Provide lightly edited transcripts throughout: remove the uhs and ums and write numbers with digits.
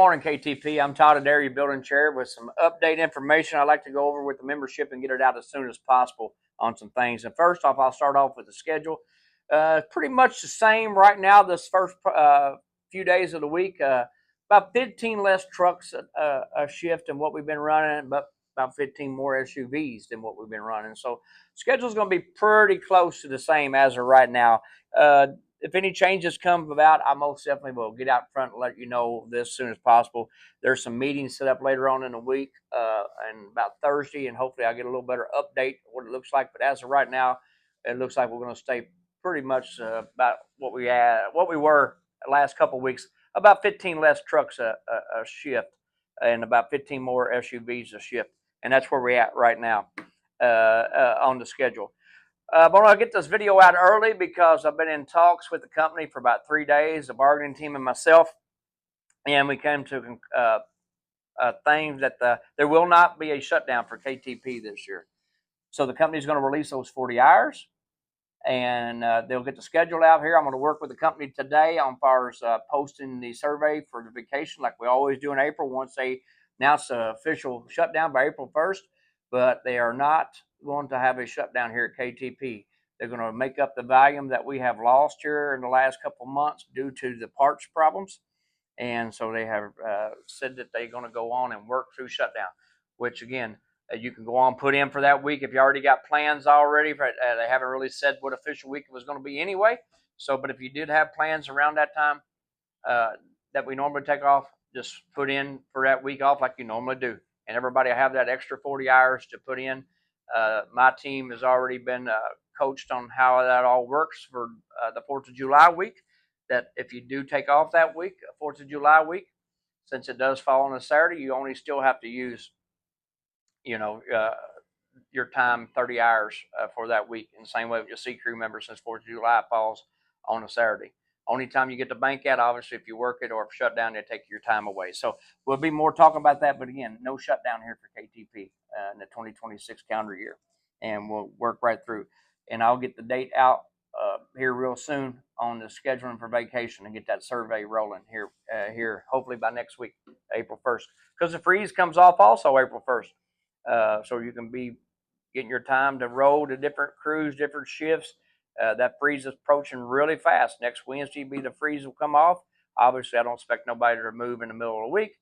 morning, KTP. I'm Todd Adair, your building chair, with some update information I'd like to go over with the membership and get it out as soon as possible on some things. And first off, I'll start off with the schedule. Pretty much the same right now. This first few days of the week, about 15 less trucks a shift than what we've been running, but about 15 more SUVs than what we've been running. So schedule's going to be pretty close to the same as of right now. If any changes come about, I most definitely will get out front and let you know this as soon as possible. There's some meetings set up later on in the week and about Thursday, and hopefully I'll get a little better update what it looks like. But as of right now, it looks like we're going to stay pretty much about what we were the last couple of weeks. About 15 less trucks a shift and about 15 more SUVs a shift, and that's where we're at right now on the schedule. I want to get this video out early because I've been in talks with the company for about 3 days, the bargaining team and myself, and we came to a thing that there will not be a shutdown for KTP this year. So the company is going to release those 40 hours, and they'll get the schedule out here. I'm going to work with the company today on far as posting the survey for the vacation like we always do in April once they announce the official shutdown by April 1st, but they are not going to have a shutdown here at KTP. They're going to make up the volume that we have lost here in the last couple of months due to the parts problems. And so they have said that they're going to go on and work through shutdown, which again, you can go on put in for that week if you already got plans already. They haven't really said what official week it was going to be anyway. So, but if you did have plans around that time that we normally take off, just put in for that week off like you normally do. And everybody will have that extra 40 hours to put in. My team has already been coached on how that all works for the 4th of July week. That if you do take off that week, 4th of July week, since it does fall on a Saturday, you only still have to use, your time 30 hours for that week. In the same way with your sea crew members, since 4th of July falls on a Saturday. Only time you get to bank at, obviously, if you work it or if shut down, they take your time away. So we'll be more talking about that. But again, no shutdown here for KTP in the 2026 calendar year. And we'll work right through. And I'll get the date out here real soon on the scheduling for vacation and get that survey rolling here hopefully by next week, April 1st. Because the freeze comes off also April 1st. So you can be getting your time to roll to different crews, different shifts. That freeze is approaching really fast. Next Wednesday, the freeze will come off. Obviously, I don't expect nobody to move in the middle of the week,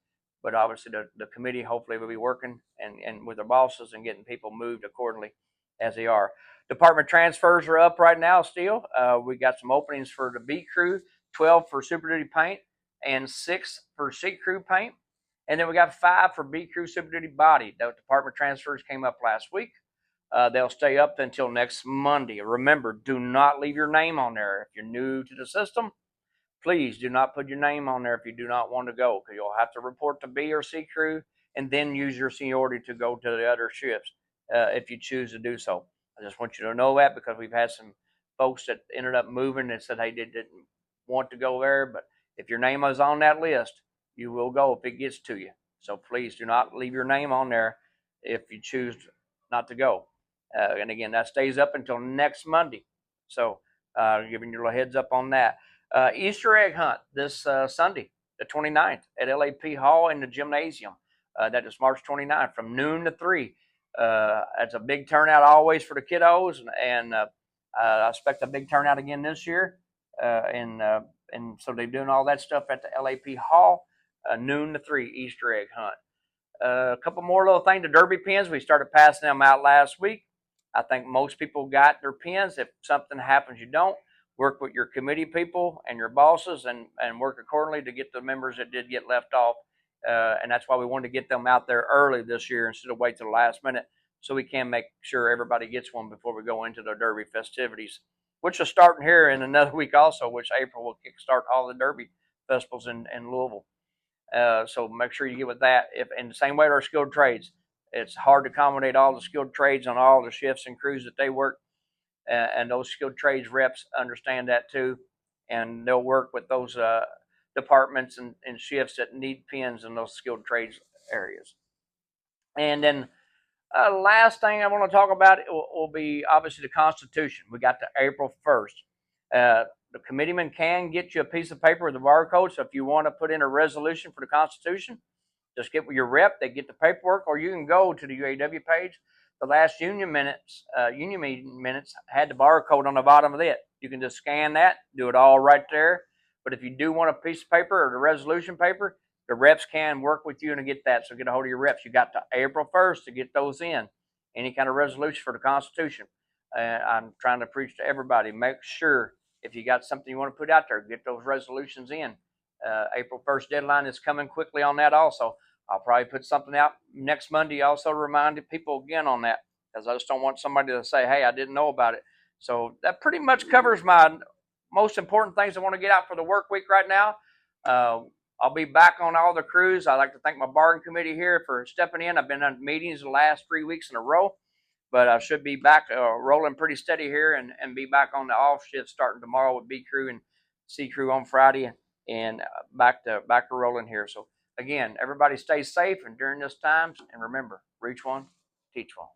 but obviously the committee hopefully will be working and with their bosses and getting people moved accordingly as they are. Department transfers are up right now still. We got some openings for the B crew, 12 for Super Duty paint and 6 for C crew paint. And then we got 5 for B crew Super Duty body. The department transfers came up last week. They'll stay up until next Monday. Remember, do not leave your name on there. If you're new to the system, please do not put your name on there if you do not want to go, because you'll have to report to B or C crew and then use your seniority to go to the other shifts if you choose to do so. I just want you to know that because we've had some folks that ended up moving and said they didn't want to go there. But if your name is on that list, you will go if it gets to you. So please do not leave your name on there if you choose not to go. And again, that stays up until next Monday. So giving you a heads up on that. Easter egg hunt this Sunday, the 29th, at LAP Hall in the gymnasium. That is March 29th from noon to 3. It's a big turnout always for the kiddos, and I expect a big turnout again this year. And so they're doing all that stuff at the LAP Hall, noon to 3, Easter egg hunt. A couple more little things. The Derby pins, we started passing them out last week. I think most people got their pins. If something happens, you don't. Work with your committee people and your bosses and work accordingly to get the members that did get left off. And that's why we wanted to get them out there early this year instead of wait till the last minute, so we can make sure everybody gets one before we go into the Derby festivities, which are starting here in another week also, which April will kickstart all the Derby festivals in Louisville. So make sure you get with that. In the same way to our skilled trades, it's hard to accommodate all the skilled trades on all the shifts and crews that they work. And those skilled trades reps understand that too. And they'll work with those departments and shifts that need pins in those skilled trades areas. And then last thing I want to talk about will be obviously the Constitution. We got to April 1st. The committeeman can get you a piece of paper with a barcode. So if you want to put in a resolution for the Constitution, just get with your rep. They get the paperwork, or you can go to the UAW page. The last union meeting minutes had the barcode on the bottom of it. You can just scan that, do it all right there. But if you do want a piece of paper or the resolution paper, the reps can work with you and get that. So get a hold of your reps. You got to April 1st to get those in. Any kind of resolution for the Constitution. I'm trying to preach to everybody. Make sure if you got something you want to put out there, get those resolutions in. April 1st deadline is coming quickly on that also. I'll probably put something out next Monday also to remind people again on that, because I just don't want somebody to say, hey, I didn't know about it. So that pretty much covers my most important things I want to get out for the work week right now. I'll be back on all the crews. I'd like to thank my bargaining committee here for stepping in. I've been on meetings the last 3 weeks in a row, but I should be back rolling pretty steady here and be back on the off shift starting tomorrow with B crew and C crew on Friday, and back to rolling here. So again, everybody stay safe and during this times, and remember, reach one, teach one.